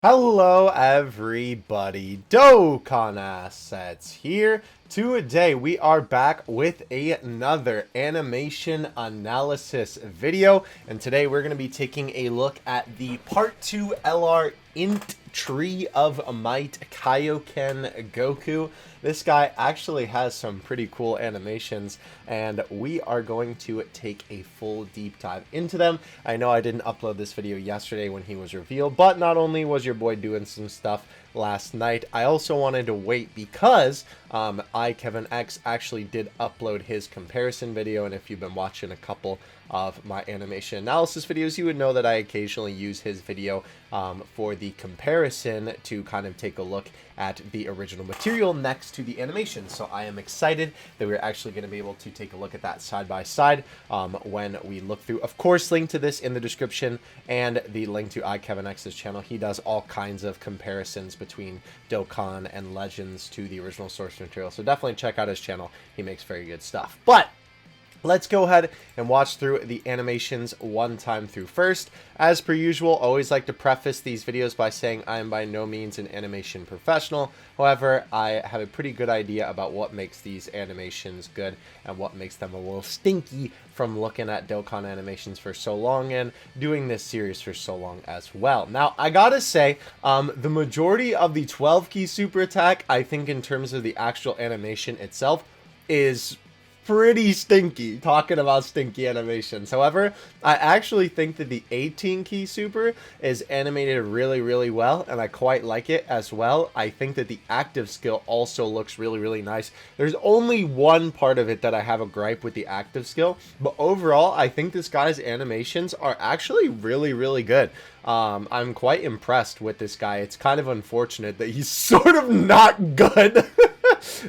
Hello everybody, Dokkan Assets here. Today we are back with another animation analysis video, and today we're going to be taking a look at the Part 2 LR Int Tree of Might Kaioken Goku. This guy actually has some pretty cool animations, and we are going to take a full deep dive into them. I know I didn't upload this video yesterday when he was revealed, but not only was your boy doing some stuff last night, I also wanted to wait because IKevinX actually did upload his comparison video, and if you've been watching a couple of my animation analysis videos, you would know that I occasionally use his video for the comparison to kind of take a look at the original material next to the animation. So I am excited that we're actually going to be able to take a look at that side by side when we look through. Of course, link to this in the description and the link to IKevinX's channel. He does all kinds of comparisons between Dokkan and Legends to the original source material. So definitely check out his channel. He makes very good stuff. But let's go ahead and watch through the animations one time through first. As per usual, always like to preface these videos by saying I am by no means an animation professional. However, I have a pretty good idea about what makes these animations good and what makes them a little stinky from looking at Dokkan animations for so long and doing this series for so long as well. Now, I gotta say, the majority of the 12 key super attack, I think in terms of the actual animation itself, is pretty stinky, talking about stinky animations. However, I actually think that the 18 key super is animated really well, and I quite like it as well. I think that the active skill also looks really nice. There's only one part of it that I have a gripe with the active skill, but overall I think this guy's animations are actually really good. I'm quite impressed with this guy. It's kind of unfortunate that he's sort of not good.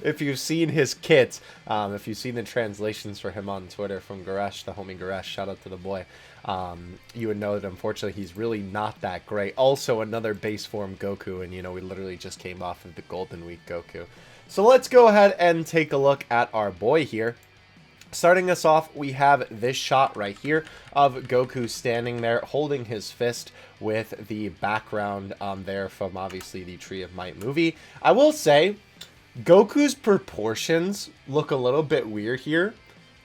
If you've seen his kit, if you've seen the translations for him on Twitter from Garesh, the homie Garesh, shout out to the boy, you would know that unfortunately he's really not that great. Also another base form Goku, and you know, we literally just came off of the Golden Week Goku. So let's go ahead and take a look at our boy here. Starting us off, we have this shot right here of Goku standing there holding his fist with the background there from obviously the Tree of Might movie. I will say, Goku's proportions look a little bit weird here,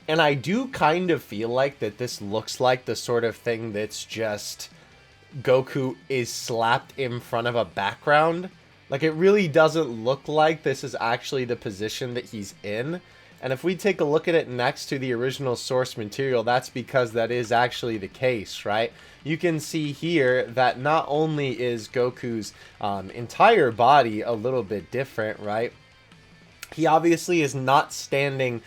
and I do kind of feel like that this looks like the sort of thing that's just Goku is slapped in front of a background. Like, it really doesn't look like this is actually the position that he's in. And if we take a look at it next to the original source material, that's because that is actually the case, right? You can see here that not only is Goku's entire body a little bit different, right? He obviously is not standing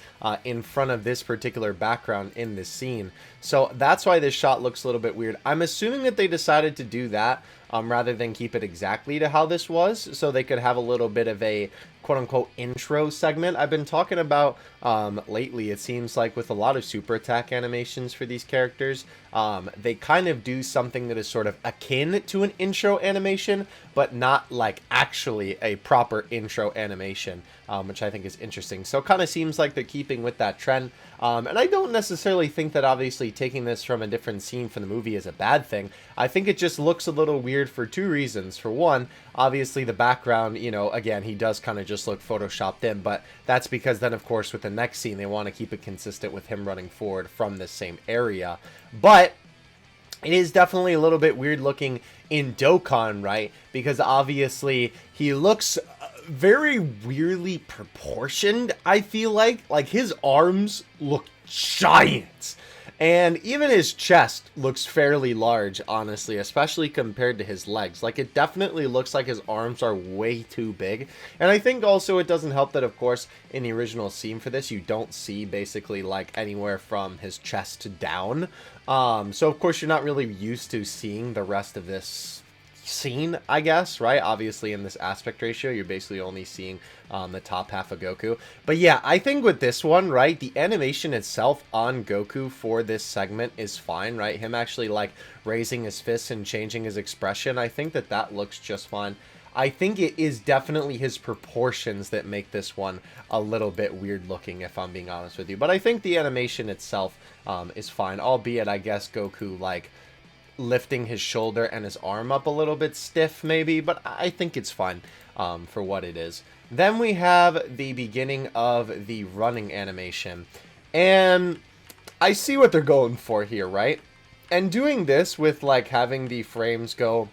in front of this particular background in this scene. So that's why this shot looks a little bit weird. I'm assuming that they decided to do that rather than keep it exactly to how this was, so they could have a little bit of a quote-unquote intro segment. I've been talking about lately, it seems like with a lot of super attack animations for these characters, they kind of do something that is sort of akin to an intro animation, but not like actually a proper intro animation, which I think is interesting. So it kind of seems like they're keeping with that trend, and I don't necessarily think that obviously taking this from a different scene from the movie is a bad thing. I think it just looks a little weird for two reasons. For one, obviously the background, you know, again, he does kind of just look photoshopped in, but that's because then of course with the next scene they want to keep it consistent with him running forward from the same area. But it is definitely a little bit weird looking in Dokkan, right? Because obviously he looks very weirdly proportioned, I feel like. Like, his arms look giant. And even his chest looks fairly large, honestly, especially compared to his legs. Like, it definitely looks like his arms are way too big. And I think also it doesn't help that, of course, in the original scene for this, you don't see basically, like, anywhere from his chest down. So, of course, you're not really used to seeing the rest of this scene, I guess, right? Obviously in this aspect ratio you're basically only seeing the top half of Goku. But yeah, I think with this one, right, the animation itself on Goku for this segment is fine, right? Him actually like raising his fists and changing his expression, I think that that looks just fine. I think it is definitely his proportions that make this one a little bit weird looking, if I'm being honest with you. But I think the animation itself is fine, albeit I guess Goku like lifting his shoulder and his arm up a little bit stiff maybe, but I think it's fine for what it is. Then we have the beginning of the running animation, and I see what they're going for here, right? And doing this with like having the frames go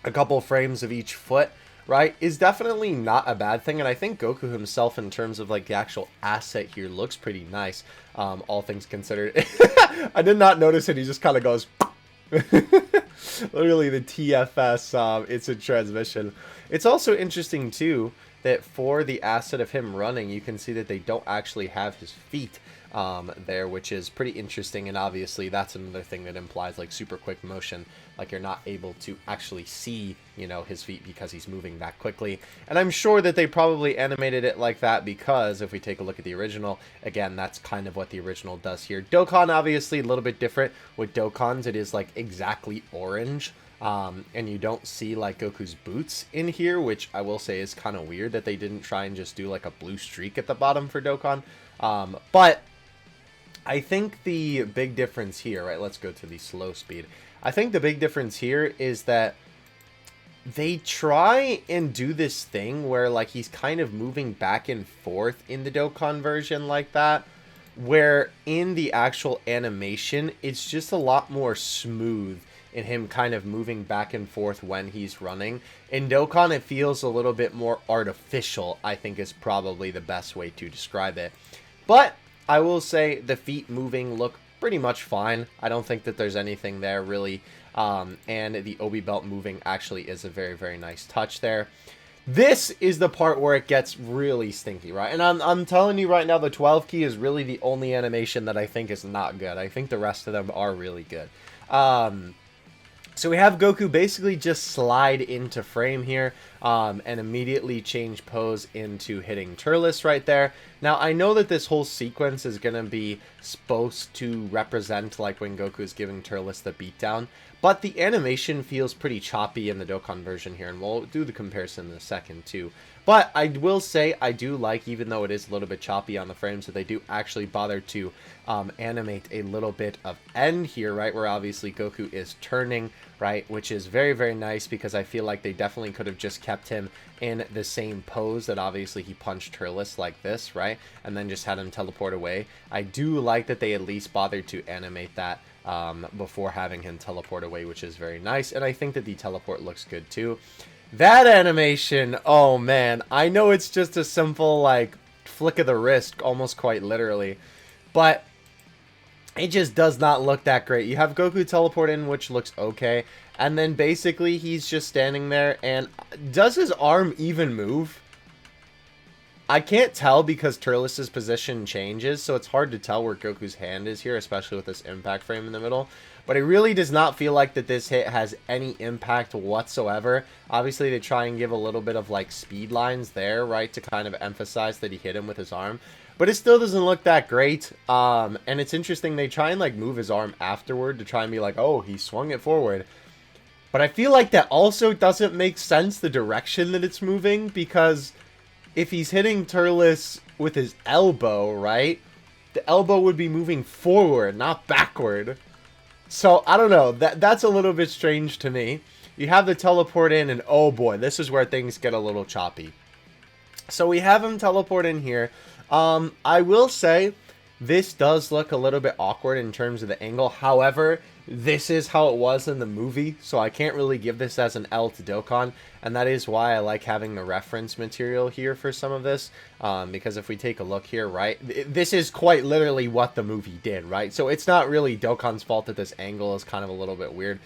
a couple frames of each foot, right, is definitely not a bad thing. And I think Goku himself, in terms of like the actual asset here, looks pretty nice, all things considered. I did not notice it. He just kind of goes literally the TFS. It's a transmission. It's also interesting too that for the asset of him running, you can see that they don't actually have his feet there, which is pretty interesting. And obviously that's another thing that implies like super quick motion, like you're not able to actually see, you know, his feet because he's moving that quickly. And I'm sure that they probably animated it like that because if we take a look at the original, again, that's kind of what the original does here. Dokkan, obviously a little bit different. With Dokkans, it is like exactly orange. And you don't see like Goku's boots in here, which I will say is kind of weird that they didn't try and just do like a blue streak at the bottom for Dokkan. But I think the big difference here, right, let's go to the slow speed. I think the big difference here is that they try and do this thing where like he's kind of moving back and forth in the Dokkan version like that, where in the actual animation, it's just a lot more smooth in him kind of moving back and forth when he's running. In Dokkan, it feels a little bit more artificial, I think is probably the best way to describe it. But I will say the feet moving look pretty much fine. I don't think that there's anything there really. And the obi belt moving actually is a very, very nice touch there. This is the part where it gets really stinky, right? And I'm telling you right now, the 12 key is really the only animation that I think is not good. I think the rest of them are really good. So we have Goku basically just slide into frame here and immediately change pose into hitting Turles right there. Now, I know that this whole sequence is going to be supposed to represent like when Goku is giving Turles the beatdown, but the animation feels pretty choppy in the Dokkan version here, and we'll do the comparison in a second too. But I will say I do like, even though it is a little bit choppy on the frames, that they do actually bother to animate a little bit of end here, right, where obviously Goku is turning, right, which is very, very nice because I feel like they definitely could have just kept him in the same pose that obviously he punched Turles like this, right, and then just had him teleport away. I do like that they at least bothered to animate that before having him teleport away, which is very nice, and I think that the teleport looks good too. That animation, oh man, I know it's just a simple like flick of the wrist, almost quite literally, but it just does not look that great. You have Goku teleport in, which looks okay, and then basically he's just standing there, and does his arm even move? I can't tell because Turles' position changes, so it's hard to tell where Goku's hand is here, especially with this impact frame in the middle. But it really does not feel like that this hit has any impact whatsoever. Obviously, they try and give a little bit of like speed lines there, right, to kind of emphasize that he hit him with his arm. But it still doesn't look that great. And it's interesting, they try and like move his arm afterward to try and be like, oh, he swung it forward. But I feel like that also doesn't make sense, the direction that it's moving, because if he's hitting Turles with his elbow, right, the elbow would be moving forward, not backward. So, I don't know, that's a little bit strange to me. You have the teleport in, and oh boy, this is where things get a little choppy. So we have him teleport in here. I will say, this does look a little bit awkward in terms of the angle. However, this is how it was in the movie, so I can't really give this as an L to Dokkan, and that is why I like having the reference material here for some of this, because if we take a look here, right, this is quite literally what the movie did, right? So it's not really Dokkan's fault that this angle is kind of a little bit weird.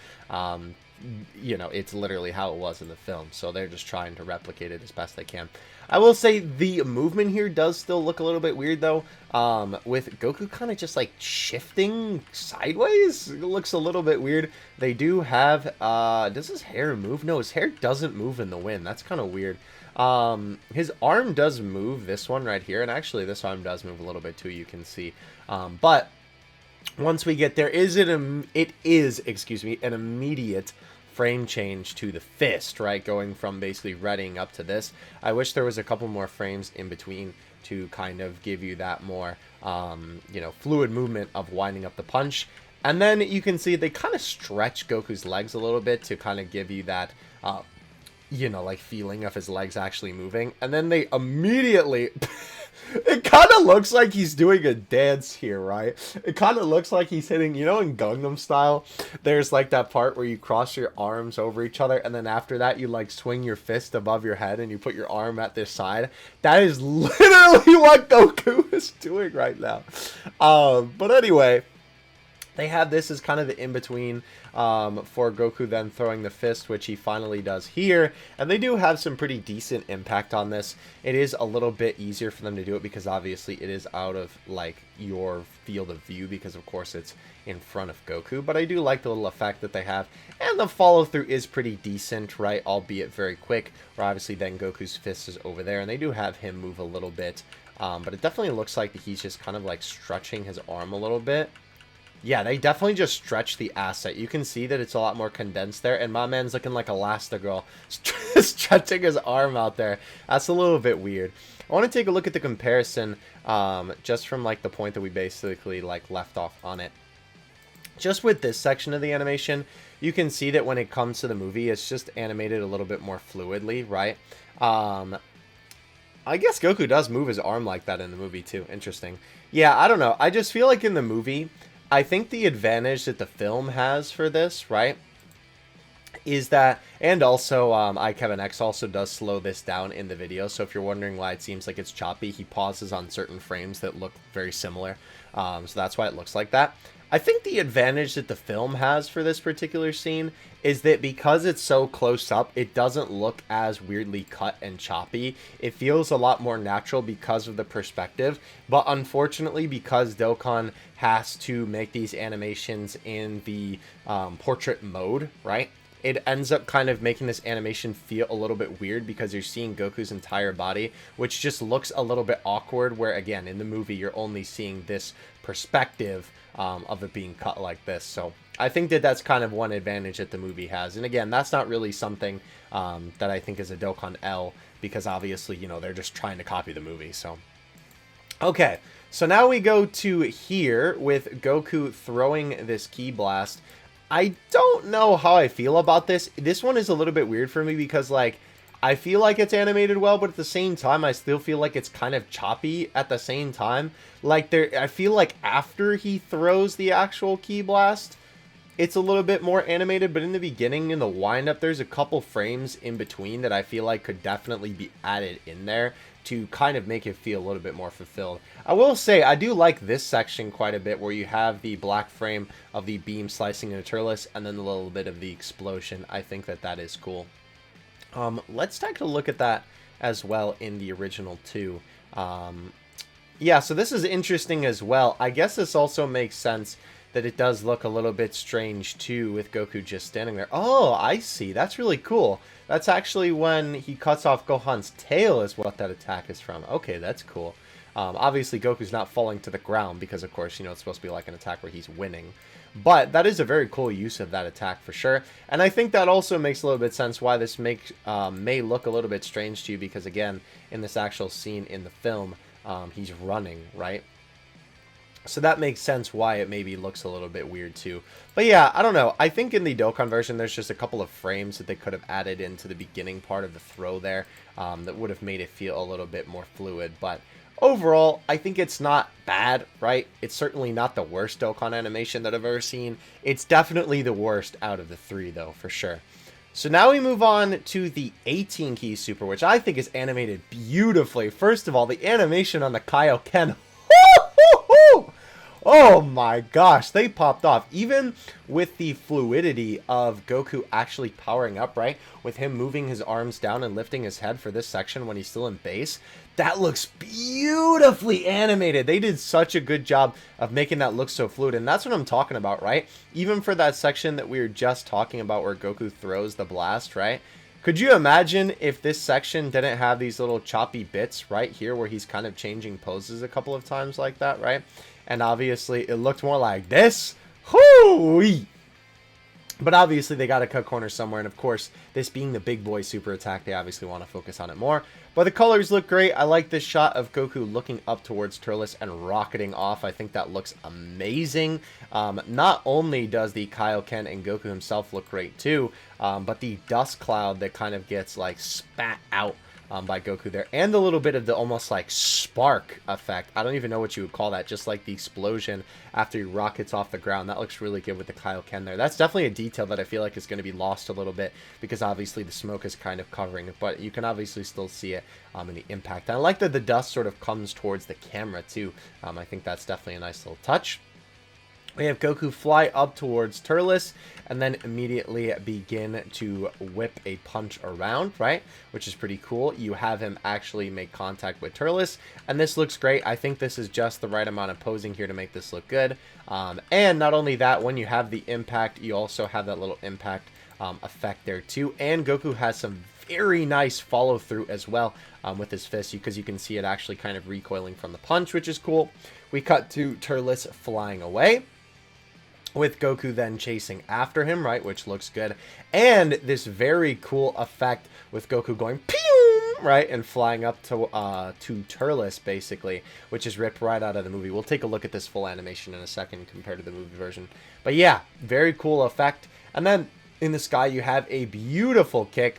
You know, it's literally how it was in the film, so they're just trying to replicate it as best they can. I will say the movement here does still look a little bit weird, though, with Goku kind of just, like, shifting sideways. It looks a little bit weird. They do have, does his hair move? No, his hair doesn't move in the wind. That's kind of weird. His arm does move, this one right here, and actually this arm does move a little bit, too, you can see. But once we get there, it is, excuse me, an immediate frame change to the fist, right, going from basically readying up to this. I wish there was a couple more frames in between to kind of give you that more, you know, fluid movement of winding up the punch. And then you can see they kind of stretch Goku's legs a little bit to kind of give you that, you know, like feeling of his legs actually moving. And then they immediately... It kind of looks like he's doing a dance here, right? It kind of looks like he's hitting, you know, in Gangnam Style, there's like that part where you cross your arms over each other, and then after that you like swing your fist above your head and you put your arm at this side. That is literally what Goku is doing right now. But anyway, they have this as kind of the in-between for Goku then throwing the fist, which he finally does here. And they do have some pretty decent impact on this. It is a little bit easier for them to do it because obviously it is out of like your field of view because of course it's in front of Goku. But I do like the little effect that they have. And the follow-through is pretty decent, right? Albeit very quick. Where obviously then Goku's fist is over there. And they do have him move a little bit. But it definitely looks like he's just kind of like stretching his arm a little bit. Yeah, they definitely just stretch the asset. You can see that it's a lot more condensed there. And my man's looking like Elastigirl, stretching his arm out there. That's a little bit weird. I want to take a look at the comparison just from like the point that we basically like left off on it. Just with this section of the animation, you can see that when it comes to the movie, it's just animated a little bit more fluidly, right? I guess Goku does move his arm like that in the movie too. Interesting. Yeah, I don't know. I just feel like in the movie... I think the advantage that the film has for this, right, is that, and also IKevinX also does slow this down in the video, so if you're wondering why it seems like it's choppy, he pauses on certain frames that look very similar, so that's why it looks like that. I think the advantage that the film has for this particular scene is that because it's so close up, it doesn't look as weirdly cut and choppy. It feels a lot more natural because of the perspective, but unfortunately, because Dokkan has to make these animations in the portrait mode, right? It ends up kind of making this animation feel a little bit weird because you're seeing Goku's entire body, which just looks a little bit awkward, where again, in the movie, you're only seeing this perspective of it being cut like this. So I think that that's kind of one advantage that the movie has. And again, that's not really something that I think is a Dokkan L, because obviously, you know, they're just trying to copy the movie. So, okay. So now we go to here with Goku throwing this Ki Blast. I don't know how I feel about this. This one is a little bit weird for me because, like, I feel like it's animated well, but at the same time, I still feel like it's kind of choppy at the same time. Like, I feel like after he throws the actual Ki Blast, it's a little bit more animated, but in the beginning, in the wind-up, there's a couple frames in between that I feel like could definitely be added in there to kind of make it feel a little bit more fulfilled. I will say, I do like this section quite a bit, where you have the black frame of the beam slicing into Turles, and then a little bit of the explosion. I think that that is cool. Let's take a look at that as well in the original too. Yeah, so this is interesting as well. I guess this also makes sense that it does look a little bit strange too with Goku just standing there. Oh, I see. That's really cool. That's actually when he cuts off Gohan's tail is what that attack is from. Okay, that's cool. Obviously, Goku's not falling to the ground because, of course, you know, it's supposed to be like an attack where he's winning. But that is a very cool use of that attack for sure. And I think that also makes a little bit sense why this may look a little bit strange to you because, again, in this actual scene in the film, he's running, right? So that makes sense why it maybe looks a little bit weird too. But yeah, I don't know. I think in the Dokkan version, there's just a couple of frames that they could have added into the beginning part of the throw there that would have made it feel a little bit more fluid. But overall, I think it's not bad, right? It's certainly not the worst Dokkan animation that I've ever seen. It's definitely the worst out of the three, though, for sure. So now we move on to the 18 key super, which I think is animated beautifully. First of all, the animation on the Kaioken. Oh my gosh, they popped off. Even with the fluidity of Goku actually powering up, right? With him moving his arms down and lifting his head for this section when he's still in base. That looks beautifully animated. They did such a good job of making that look so fluid. And that's what I'm talking about, right? Even for that section that we were just talking about where Goku throws the blast, right? Could you imagine if this section didn't have these little choppy bits right here where he's kind of changing poses a couple of times like that, right? And obviously, it looked more like this. Hoo-wee! But obviously, they got to cut corners somewhere. And of course, this being the big boy super attack, they obviously want to focus on it more. But the colors look great. I like this shot of Goku looking up towards Turles and rocketing off. I think that looks amazing. Not only does the Kaioken and Goku himself look great too, but the dust cloud that kind of gets like spat out by Goku there, and a little bit of the almost like spark effect. I don't even know what you would call that, just like the explosion after he rockets off the ground. That looks really good with the Kaioken there. That's definitely a detail that I feel like is going to be lost a little bit, because obviously the smoke is kind of covering it, but you can obviously still see it in the impact. And I like that the dust sort of comes towards the camera too. I think that's definitely a nice little touch. We have Goku fly up towards Turles and then immediately begin to whip a punch around, right? Which is pretty cool. You have him actually make contact with Turles, and this looks great. I think this is just the right amount of posing here to make this look good. And not only that, when you have the impact, you also have that little impact effect there too. And Goku has some very nice follow through as well with his fist, because you can see it actually kind of recoiling from the punch, which is cool. We cut to Turles flying away, with Goku then chasing after him, right, which looks good. And this very cool effect with Goku going pew, right, and flying up to Turles, basically, which is ripped right out of the movie. We'll take a look at this full animation in a second compared to the movie version. But yeah, very cool effect. And then in the sky, you have a beautiful kick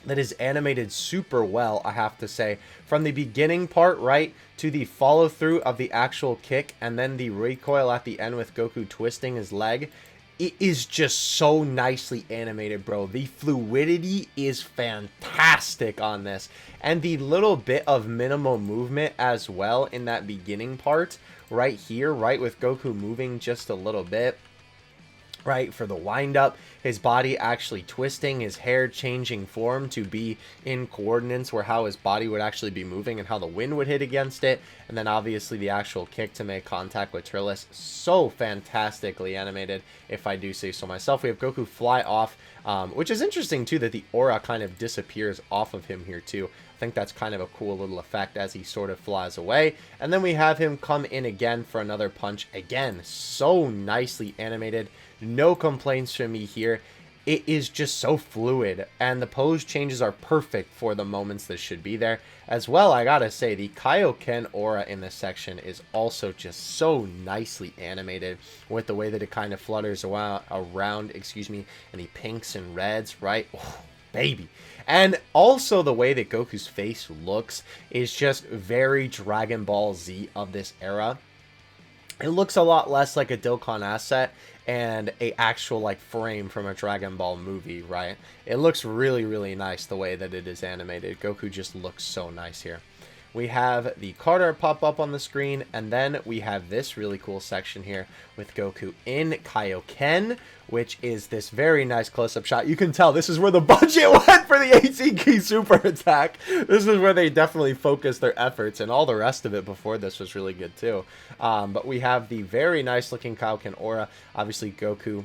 that is animated super well, I have to say. From the beginning part, right, to the follow through of the actual kick, and then the recoil at the end with Goku twisting his leg. It is just so nicely animated, bro. The fluidity is fantastic on this. And the little bit of minimal movement as well in that beginning part right here, right, with Goku moving just a little bit, right, for the wind up, his body actually twisting, his hair changing form to be in coordinates where how his body would actually be moving and how the wind would hit against it, and then obviously the actual kick to make contact with Turles. So fantastically animated, if I do say so myself. We have Goku fly off, which is interesting too, that the aura kind of disappears off of him here too. I think that's kind of a cool little effect as he sort of flies away. And then we have him come in again for another punch. Again, so nicely animated. No complaints from me here. It is just so fluid, and the pose changes are perfect for the moments that should be there. As well, I gotta say, the Kaioken aura in this section is also just so nicely animated with the way that it kind of flutters around, excuse me, and the pinks and reds, right? Oh, baby. And also the way that Goku's face looks is just very Dragon Ball Z of this era. It looks a lot less like a Dokkan asset and a actual like frame from a Dragon Ball movie, right? It looks really, really nice the way that it is animated. Goku just looks so nice here. We have the card art pop up on the screen, and then we have this really cool section here with Goku in Kaioken, which is this very nice close-up shot. You can tell this is where the budget went for the 18-key super attack. This is where they definitely focused their efforts, and all the rest of it before this was really good too. But we have the very nice looking Kaioken aura. Obviously Goku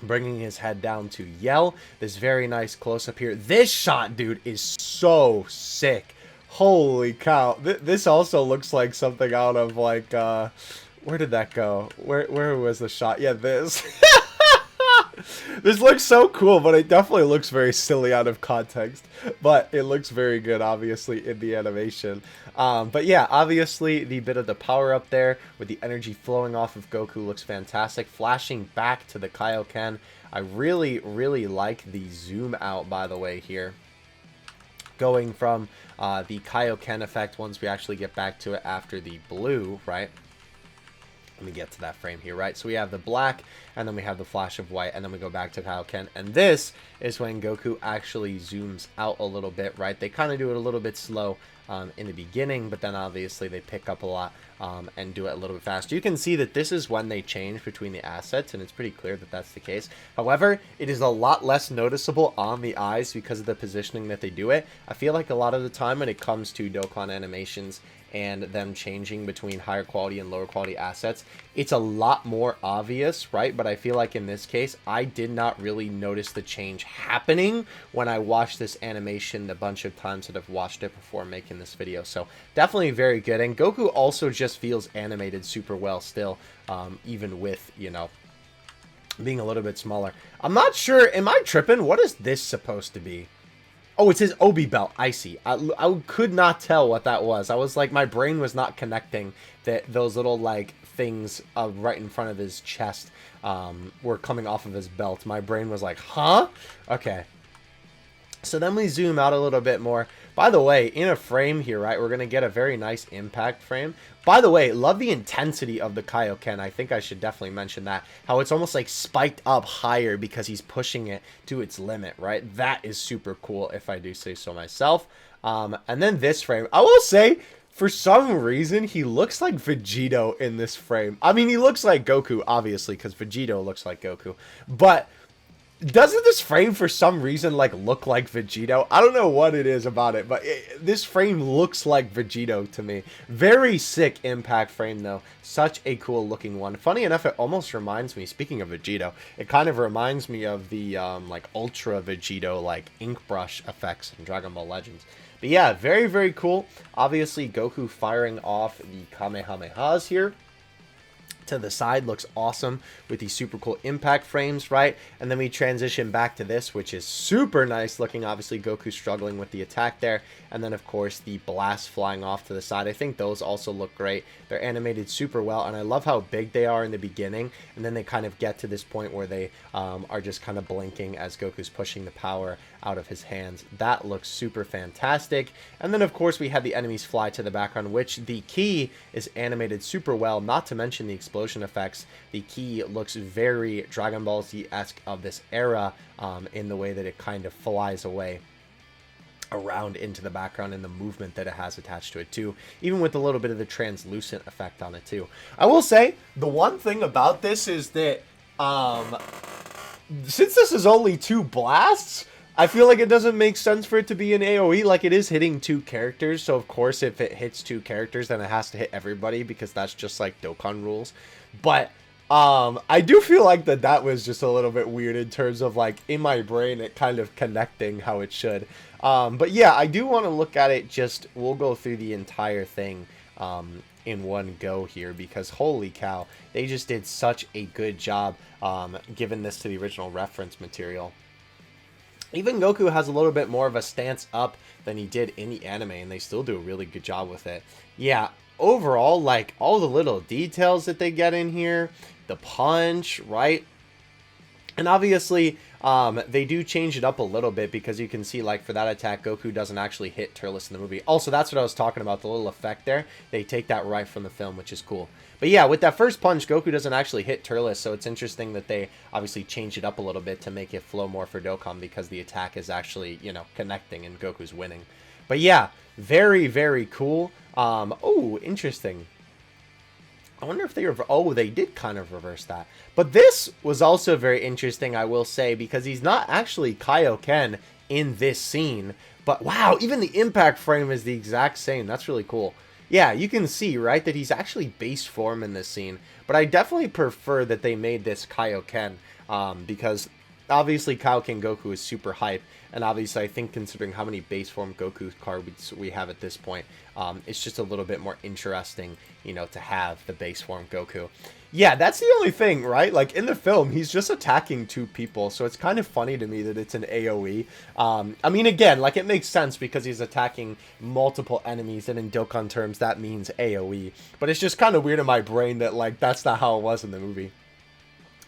bringing his head down to yell. This very nice close-up here. This shot, dude, is so sick. Holy cow. This also looks like something out of like, where did that go? Where was the shot? Yeah, this. This looks so cool, but it definitely looks very silly out of context. But it looks very good, obviously, in the animation. But yeah, obviously, the bit of the power up there with the energy flowing off of Goku looks fantastic. Flashing back to the Kaioken. I really, really like the zoom out, by the way, here. Going from the Kaioken effect once we actually get back to it after the blue, right? Let me get to that frame here, right? So we have the black, and then we have the flash of white, and then we go back to Kaioken. And this is when Goku actually zooms out a little bit, right? They kind of do it a little bit slow in the beginning, but then obviously they pick up a lot and do it a little bit faster. You can see that this is when they change between the assets, and it's pretty clear that that's the case. However, it is a lot less noticeable on the eyes because of the positioning that they do it. I feel like a lot of the time when it comes to Dokkan animations and them changing between higher quality and lower quality assets, it's a lot more obvious, right? But I feel like in this case, I did not really notice the change happening when I watched this animation the bunch of times that I've watched it before making this video. So definitely very good. And Goku also just feels animated super well still, even with, you know, being a little bit smaller. I'm not sure. Am I tripping? What is this supposed to be? Oh, it's his Obi belt. I see. I could not tell what that was. I was like, my brain was not connecting that those little like things right in front of his chest were coming off of his belt. My brain was like, huh? Okay. So then we zoom out a little bit more. By the way, in a frame here, right, we're going to get a very nice impact frame. By the way, love the intensity of the Kaioken. I think I should definitely mention that. How it's almost like spiked up higher because he's pushing it to its limit, right? That is super cool if I do say so myself. And then this frame, I will say, for some reason, he looks like Vegito in this frame. I mean, he looks like Goku, obviously, because Vegito looks like Goku. But doesn't this frame for some reason like look like Vegito? I don't know what it is about it, but this frame looks like Vegito to me. Very sick impact frame though. Such a cool looking one. Funny enough, it almost reminds me, speaking of Vegito, it kind of reminds me of the like Ultra Vegito like ink brush effects in Dragon Ball Legends. But yeah, very, very cool. Obviously, Goku firing off the Kamehamehas here to the side looks awesome with these super cool impact frames, right? And then we transition back to this, which is super nice looking. Obviously, Goku struggling with the attack there. And then, of course, the blast flying off to the side. I think those also look great. They're animated super well, and I love how big they are in the beginning. And then they kind of get to this point where they are just kind of blinking as Goku's pushing the power out of his hands. That looks super fantastic. And then, of course, we have the enemies fly to the background, which the key is animated super well, not to mention the explosion effects. The key looks very Dragon Ball Z-esque of this era in the way that it kind of flies away around into the background and the movement that it has attached to it too, even with a little bit of the translucent effect on it too. I will say the one thing about this is that since this is only 2 blasts, I feel like it doesn't make sense for it to be an AoE. Like, it is hitting 2 characters, so of course if it hits 2 characters then it has to hit everybody because that's just like Dokkan rules. But I do feel like that was just a little bit weird in terms of like in my brain it kind of connecting how it should. But yeah, I do want to look at it. Just we'll go through the entire thing in one go here because holy cow, they just did such a good job giving this to the original reference material. Even Goku has a little bit more of a stance up than he did in the anime, and they still do a really good job with it. Yeah, overall, like, all the little details that they get in here, the punch, right? And obviously, they do change it up a little bit because you can see, like, for that attack, Goku doesn't actually hit Turles in the movie. Also, that's what I was talking about, the little effect there. They take that right from the film, which is cool. But yeah, with that first punch, Goku doesn't actually hit Turles, so it's interesting that they obviously change it up a little bit to make it flow more for Dokkan because the attack is actually, you know, connecting and Goku's winning. But yeah, very, very cool. Oh, interesting. I wonder if they they did kind of reverse that. But this was also very interesting, I will say, because he's not actually Kaioken in this scene. But wow, even the impact frame is the exact same. That's really cool. Yeah, you can see, right, that he's actually base form in this scene. But I definitely prefer that they made this Kaioken because obviously Kaioken Goku is super hype. And obviously, I think considering how many base form Goku cards we have at this point, it's just a little bit more interesting, you know, to have the base form Goku. Yeah, that's the only thing, right? Like, in the film, he's just attacking 2 people, so it's kind of funny to me that it's an AoE. I mean, again, like, it makes sense because he's attacking multiple enemies, and in Dokkan terms, that means AoE. But it's just kind of weird in my brain that, like, that's not how it was in the movie.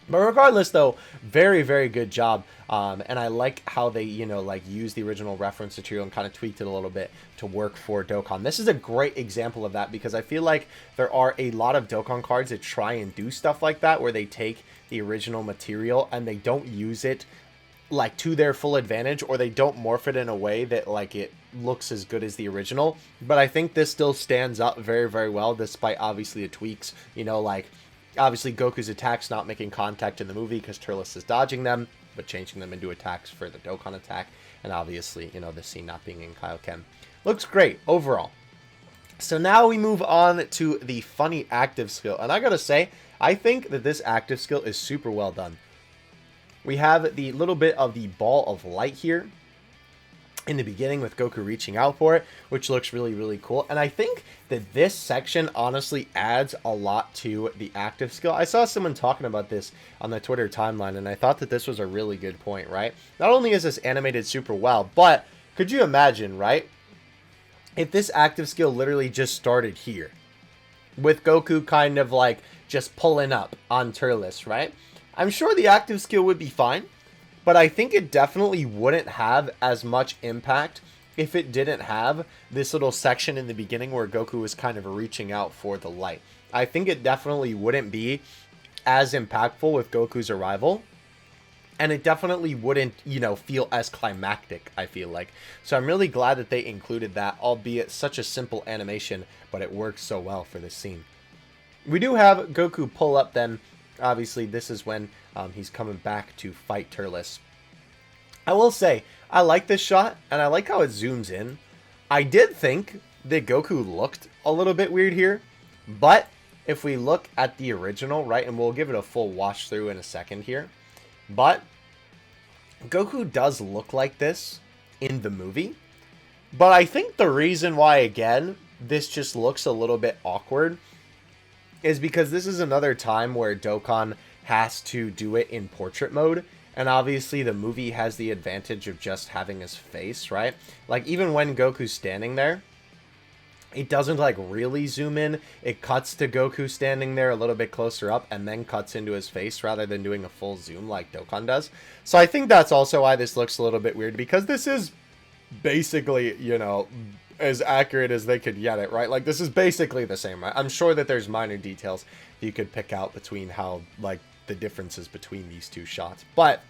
But regardless, though, very, very good job. And I like how they, you know, like, use the original reference material and kind of tweaked it a little bit to work for Dokkan. This is a great example of that because I feel like there are a lot of Dokkan cards that try and do stuff like that where they take the original material and they don't use it, like, to their full advantage, or they don't morph it in a way that, like, it looks as good as the original. But I think this still stands up very, very well despite, obviously, the tweaks, you know, like, obviously, Goku's attacks not making contact in the movie because Turles is dodging them, but changing them into attacks for the Dokkan attack. And obviously, you know, the scene not being in Kaioken. Looks great overall. So now we move on to the funny active skill. And I gotta say, I think that this active skill is super well done. We have the little bit of the ball of light here. in the beginning with Goku reaching out for it, which looks really, really cool. And I think that this section honestly adds a lot to the active skill. I saw someone talking about this on the Twitter timeline, and I thought that this was a really good point, right? Not only is this animated super well, but could you imagine, right, if this active skill literally just started here, with Goku kind of like just pulling up on Turles, right? I'm sure the active skill would be fine, but I think it definitely wouldn't have as much impact if it didn't have this little section in the beginning where Goku was kind of reaching out for the light. I think it definitely wouldn't be as impactful with Goku's arrival. And it definitely wouldn't, you know, feel as climactic, I feel like. So I'm really glad that they included that, albeit such a simple animation, but it works so well for this scene. We do have Goku pull up then. Obviously, this is when he's coming back to fight Turles. I will say, I like this shot, and I like how it zooms in. I did think that Goku looked a little bit weird here, but if we look at the original, right, and we'll give it a full wash through in a second here, but Goku does look like this in the movie. But I think the reason why, again, this just looks a little bit awkward is because this is another time where Dokkan has to do it in portrait mode. And obviously the movie has the advantage of just having his face, right? Like even when Goku's standing there, it doesn't like really zoom in. It cuts to Goku standing there a little bit closer up and then cuts into his face rather than doing a full zoom like Dokkan does. So I think that's also why this looks a little bit weird, because this is basically, you know, as accurate as they could get it, right? Like this is basically the same, right? I'm sure that there's minor details you could pick out between how like the differences between these two shots, but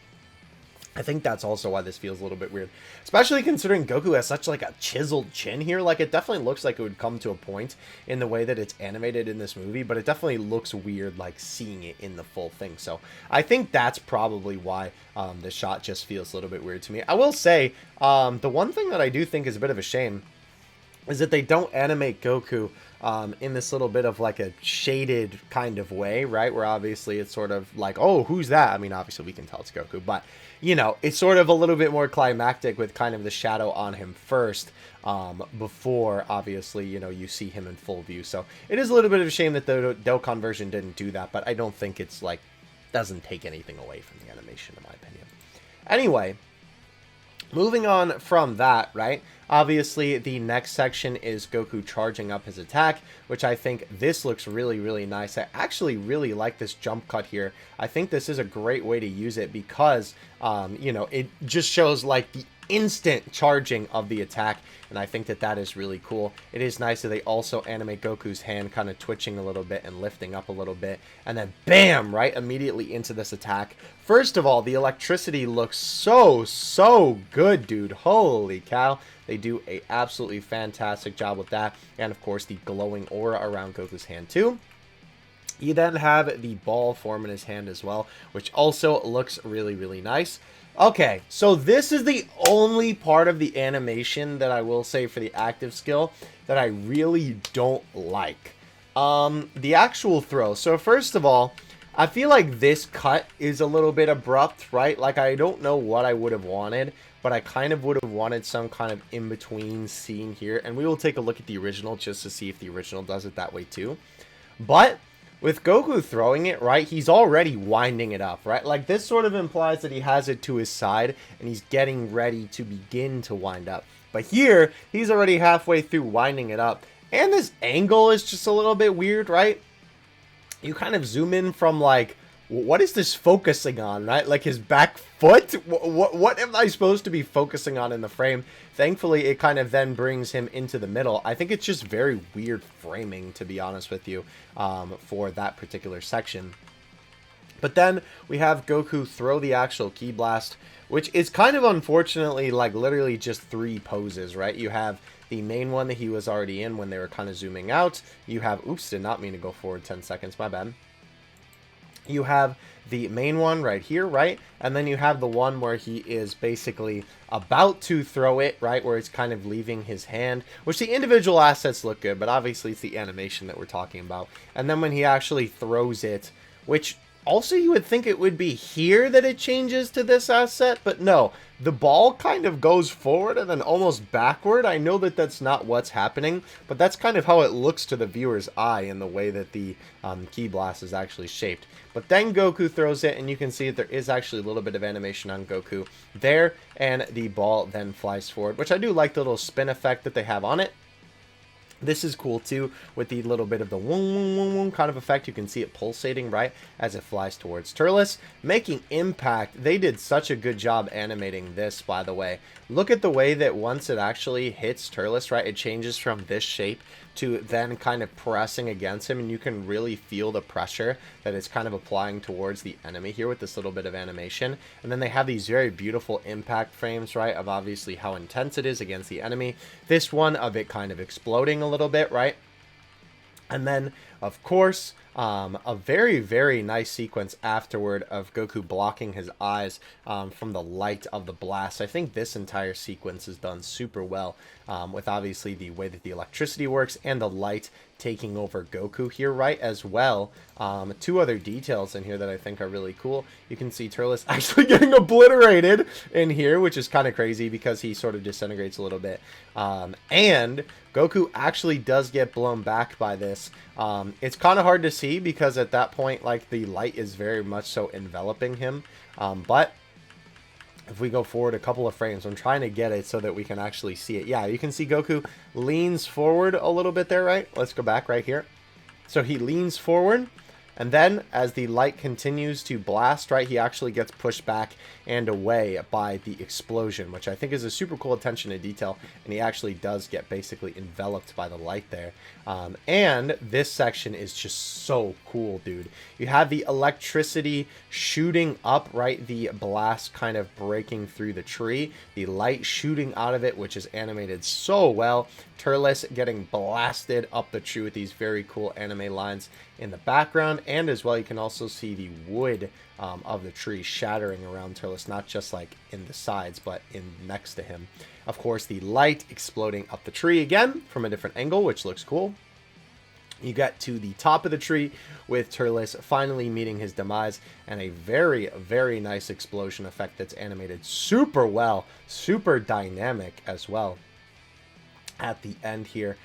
I think that's also why this feels a little bit weird, especially considering Goku has such like a chiseled chin here. Like it definitely looks like it would come to a point in the way that it's animated in this movie, but it definitely looks weird like seeing it in the full thing. So I think that's probably why the shot just feels a little bit weird to me. I will say the one thing that I do think is a bit of a shame is that they don't animate Goku in this little bit of like a shaded kind of way, right? Where obviously it's sort of like, oh, who's that? I mean, obviously we can tell it's Goku, but you know, it's sort of a little bit more climactic with kind of the shadow on him first before obviously, you know, you see him in full view. So it is a little bit of a shame that the Dokkan version didn't do that, but I don't think it's like, doesn't take anything away from the animation in my opinion. Anyway, moving on from that, right? Obviously, the next section is Goku charging up his attack, which I think this looks really, really nice. I actually really like this jump cut here. I think this is a great way to use it because, you know, it just shows like the instant charging of the attack, and I think that that is really cool. It is nice that they also animate Goku's hand kind of twitching a little bit and lifting up a little bit, and then bam, right, immediately into this attack. First of all, the electricity looks so good, dude. Holy cow. They do a absolutely fantastic job with that, and of course the glowing aura around Goku's hand too. You then have the ball form in his hand as well, which also looks really, really nice. Okay, so this is the only part of the animation that I will say for the active skill that I really don't like. The actual throw. So first of all, I feel like this cut is a little bit abrupt, right? Like I don't know what I would have wanted, but I kind of would have wanted some kind of in-between scene here. And we will take a look at the original just to see if the original does it that way too. But with Goku throwing it, right, he's already winding it up, right? Like, this sort of implies that he has it to his side, and he's getting ready to begin to wind up. But here, he's already halfway through winding it up. And this angle is just a little bit weird, right? You kind of zoom in from, like, what is this focusing on, right? Like his back foot? What am I supposed to be focusing on in the frame? Thankfully, it kind of then brings him into the middle. I think it's just very weird framing, to be honest with you, for that particular section. But then we have Goku throw the actual Ki Blast, which is kind of unfortunately like literally just 3 poses, right? You have the main one that he was already in when they were kind of zooming out. You have, oops, did not mean to go forward 10 seconds, my bad. You have the main one right here, right? And then you have the one where he is basically about to throw it, right? Where it's kind of leaving his hand, which the individual assets look good, but obviously it's the animation that we're talking about. And then when he actually throws it, which Also, you would think it would be here that it changes to this asset, but no. The ball kind of goes forward and then almost backward. I know that that's not what's happening, but that's kind of how it looks to the viewer's eye in the way that the Ki Blast is actually shaped. But then Goku throws it, and you can see that there is actually a little bit of animation on Goku there, and the ball then flies forward, which I do like the little spin effect that they have on it. This is cool too, with the little bit of the woom, woom, woom, woom kind of effect. You can see it pulsating, right, as it flies towards Turles, making impact. They did such a good job animating this, by the way. Look at the way that once it actually hits Turles, right, it changes from this shape to then kind of pressing against him, and you can really feel the pressure that it's kind of applying towards the enemy here with this little bit of animation. And then they have these very beautiful impact frames, right, of obviously how intense it is against the enemy. This one of it kind of exploding a little bit, right? And then, of course, a very, very nice sequence afterward of Goku blocking his eyes from the light of the blast. I think this entire sequence is done super well with obviously the way that the electricity works and the light taking over Goku here, right, as well. Two other details in here that I think are really cool. You can see Turles actually getting obliterated in here, which is kind of crazy because he sort of disintegrates a little bit. And Goku actually does get blown back by this. It's kind of hard to see because at that point, like, the light is very much so enveloping him. But if we go forward a couple of frames, I'm trying to get it so that we can actually see it. Yeah, you can see Goku leans forward a little bit there, right? Let's go back right here. So he leans forward, and then as the light continues to blast, right, he actually gets pushed back and away by the explosion, which I think is a super cool attention to detail, and he actually does get basically enveloped by the light there. And this section is just so cool, dude. You have the electricity shooting up, right, the blast kind of breaking through the tree, the light shooting out of it, which is animated so well. Turles getting blasted up the tree with these very cool anime lines in the background, and as well you can also see the wood of the tree shattering around Turles, not just like in the sides but in next to him. Of course, the light exploding up the tree again from a different angle, which looks cool. You get to the top of the tree with Turles finally meeting his demise, and a very, very nice explosion effect that's animated super well, super dynamic as well at the end here,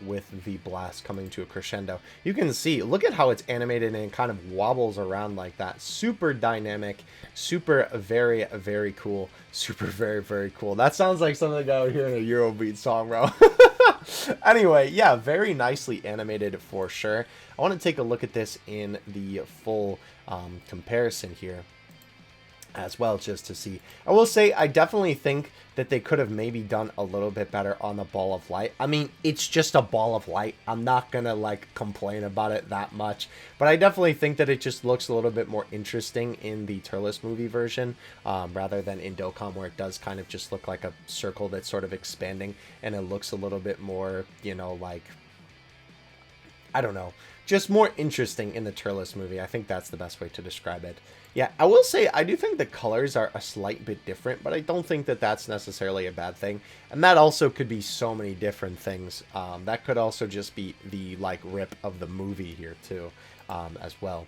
with the blast coming to a crescendo. You can see, look at how it's animated and it kind of wobbles around like that. Super dynamic, super very, very cool, super very, very cool. That sounds like something I would hear in a Eurobeat song, bro. Anyway, yeah, very nicely animated for sure. I want to take a look at this in the full comparison here as well, just to see. I will say I definitely think that they could have maybe done a little bit better on the ball of light. I mean, it's just a ball of light. I'm not gonna like complain about it that much, but I definitely think that it just looks a little bit more interesting in the Turles movie version, rather than in Dokkan, where it does kind of just look like a circle that's sort of expanding, and it looks a little bit more, you know, like, I don't know, just more interesting in the Turles movie. I think that's the best way to describe it. Yeah, I will say I do think the colors are a slight bit different, but I don't think that that's necessarily a bad thing. And that also could be so many different things. That could also just be the, like, rip of the movie here too, as well.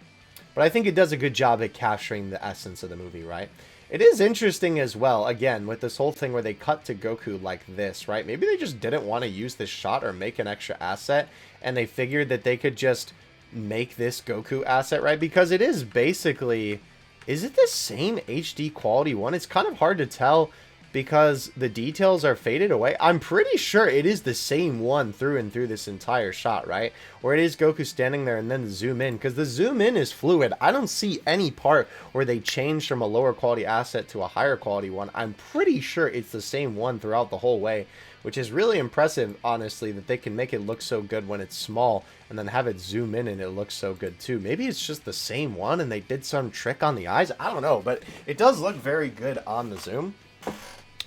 But I think it does a good job at capturing the essence of the movie, right? It is interesting as well, again, with this whole thing where they cut to Goku like this, right? Maybe they just didn't want to use this shot or make an extra asset, and they figured that they could just make this Goku asset, right? Because it is basically... Is it the same HD quality one? It's kind of hard to tell because the details are faded away. I'm pretty sure it is the same one through and through this entire shot, right? Or it is Goku standing there and then zoom in, because the zoom in is fluid. I don't see any part where they changed from a lower quality asset to a higher quality one. I'm pretty sure it's the same one throughout the whole way, which is really impressive, honestly, that they can make it look so good when it's small and then have it zoom in and it looks so good too. Maybe it's just the same one and they did some trick on the eyes. I don't know, but it does look very good on the zoom.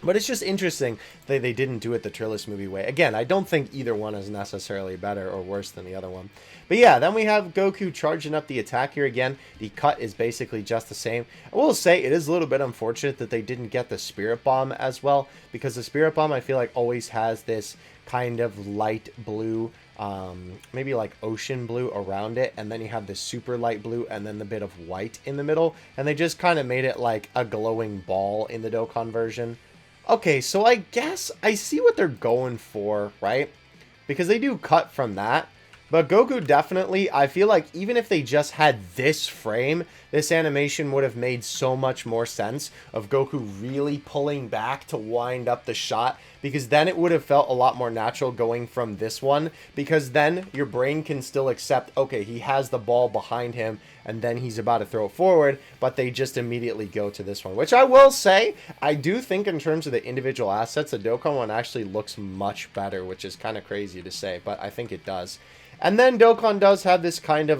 But it's just interesting that they didn't do it the Turles movie way. Again, I don't think either one is necessarily better or worse than the other one. But yeah, then we have Goku charging up the attack here again. The cut is basically just the same. I will say it is a little bit unfortunate that they didn't get the Spirit Bomb as well, because the Spirit Bomb, I feel like, always has this kind of light blue, maybe like ocean blue around it, and then you have this super light blue and then the bit of white in the middle, and they just kind of made it like a glowing ball in the Dokkan version. Okay, so I guess I see what they're going for, right? Because they do cut from that. But Goku definitely, I feel like even if they just had this frame, this animation would have made so much more sense of Goku really pulling back to wind up the shot, because then it would have felt a lot more natural going from this one, because then your brain can still accept, okay, he has the ball behind him and then he's about to throw it forward, but they just immediately go to this one, which I will say, I do think in terms of the individual assets, the Dokkan one actually looks much better, which is kind of crazy to say, but I think it does. And then Dokkan does have this kind of,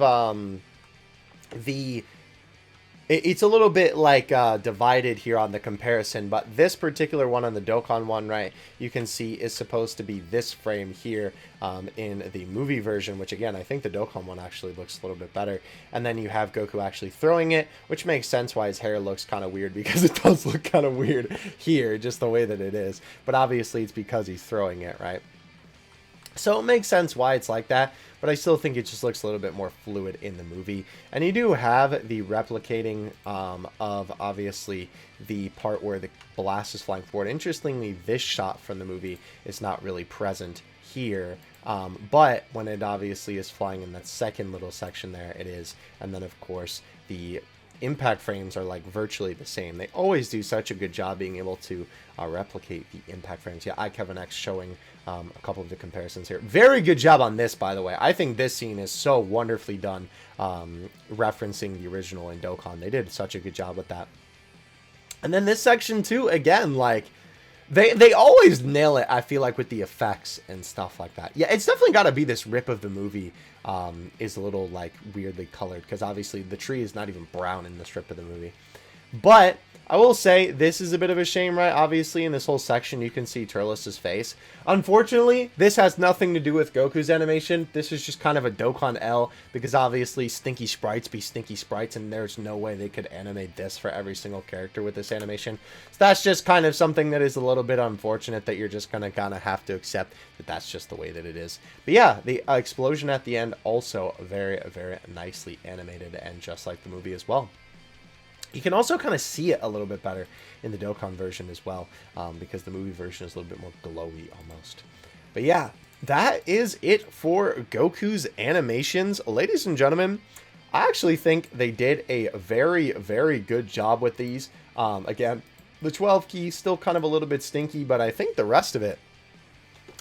it's a little bit like divided here on the comparison, but this particular one on the Dokkan one, right, you can see is supposed to be this frame here in the movie version, which again, I think the Dokkan one actually looks a little bit better. And then you have Goku actually throwing it, which makes sense why his hair looks kind of weird, because it does look kind of weird here, just the way that it is. But obviously it's because he's throwing it, right? So it makes sense why it's like that, but I still think it just looks a little bit more fluid in the movie. And you do have the replicating of, obviously, the part where the blast is flying forward. Interestingly, this shot from the movie is not really present here, but when it obviously is flying in that second little section there, it is. And then, of course, the impact frames are like virtually the same. They always do such a good job being able to replicate the impact frames. Yeah, IKevinX showing a couple of the comparisons here. Very good job on this, by the way. I think this scene is so wonderfully done, referencing the original in Dokkan. They did such a good job with that. And then this section too, again, like they always nail it, I feel like, with the effects and stuff like that. Yeah, it's definitely got to be this rip of the movie is a little like weirdly colored, because obviously the tree is not even brown in this rip of the movie. But I will say this is a bit of a shame, right? Obviously in this whole section you can see Turles' face. Unfortunately, this has nothing to do with Goku's animation. This is just kind of a Dokkan L, because obviously stinky sprites be stinky sprites, and there's no way they could animate this for every single character with this animation. So that's just kind of something that is a little bit unfortunate, that you're just gonna kind of have to accept that that's just the way that it is. But yeah, the explosion at the end also very, very nicely animated, and just like the movie as well. You can also kind of see it a little bit better in the Dokkan version as well, because the movie version is a little bit more glowy almost. But yeah, that is it for Goku's animations. Ladies and gentlemen, I actually think they did a very, very good job with these. Again, the 12 key still kind of a little bit stinky, but I think the rest of it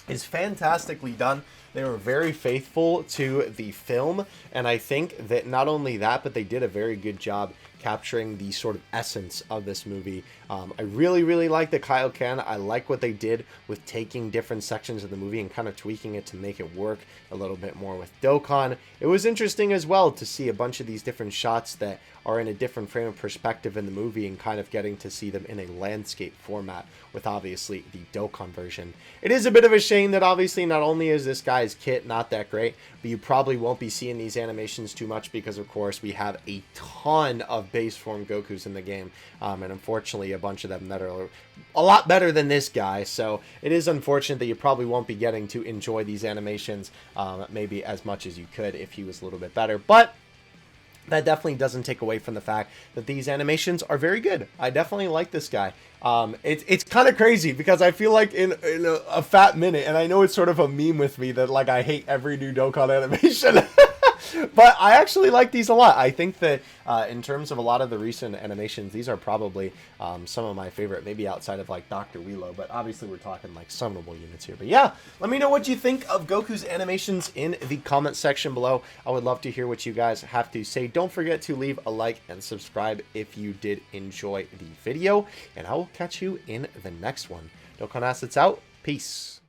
is fantastically done. They were very faithful to the film, and I think that not only that, but they did a very good job capturing the sort of essence of this movie. I really, really like the Kaioken. I like what they did with taking different sections of the movie and kind of tweaking it to make it work a little bit more with Dokkan. It was interesting as well to see a bunch of these different shots that are in a different frame of perspective in the movie, and kind of getting to see them in a landscape format with obviously the Dokkan version. It is a bit of a shame that obviously not only is this guy's kit not that great, but you probably won't be seeing these animations too much, because of course we have a ton of base form Gokus in the game, and unfortunately a bunch of them that are a lot better than this guy. So it is unfortunate that you probably won't be getting to enjoy these animations maybe as much as you could if he was a little bit better. But that definitely doesn't take away from the fact that these animations are very good. I definitely like this guy. It's kind of crazy, because I feel like in a fat minute, and I know it's sort of a meme with me that like I hate every new Dokkan animation, but I actually like these a lot. I think that in terms of a lot of the recent animations, these are probably some of my favorite, maybe outside of like Dr. Wheelo, but obviously we're talking like summonable units here. But yeah, let me know what you think of Goku's animations in the comment section below. I would love to hear what you guys have to say. Don't forget to leave a like and subscribe if you did enjoy the video, and I will catch you in the next one. Dokkan Assets out. Peace.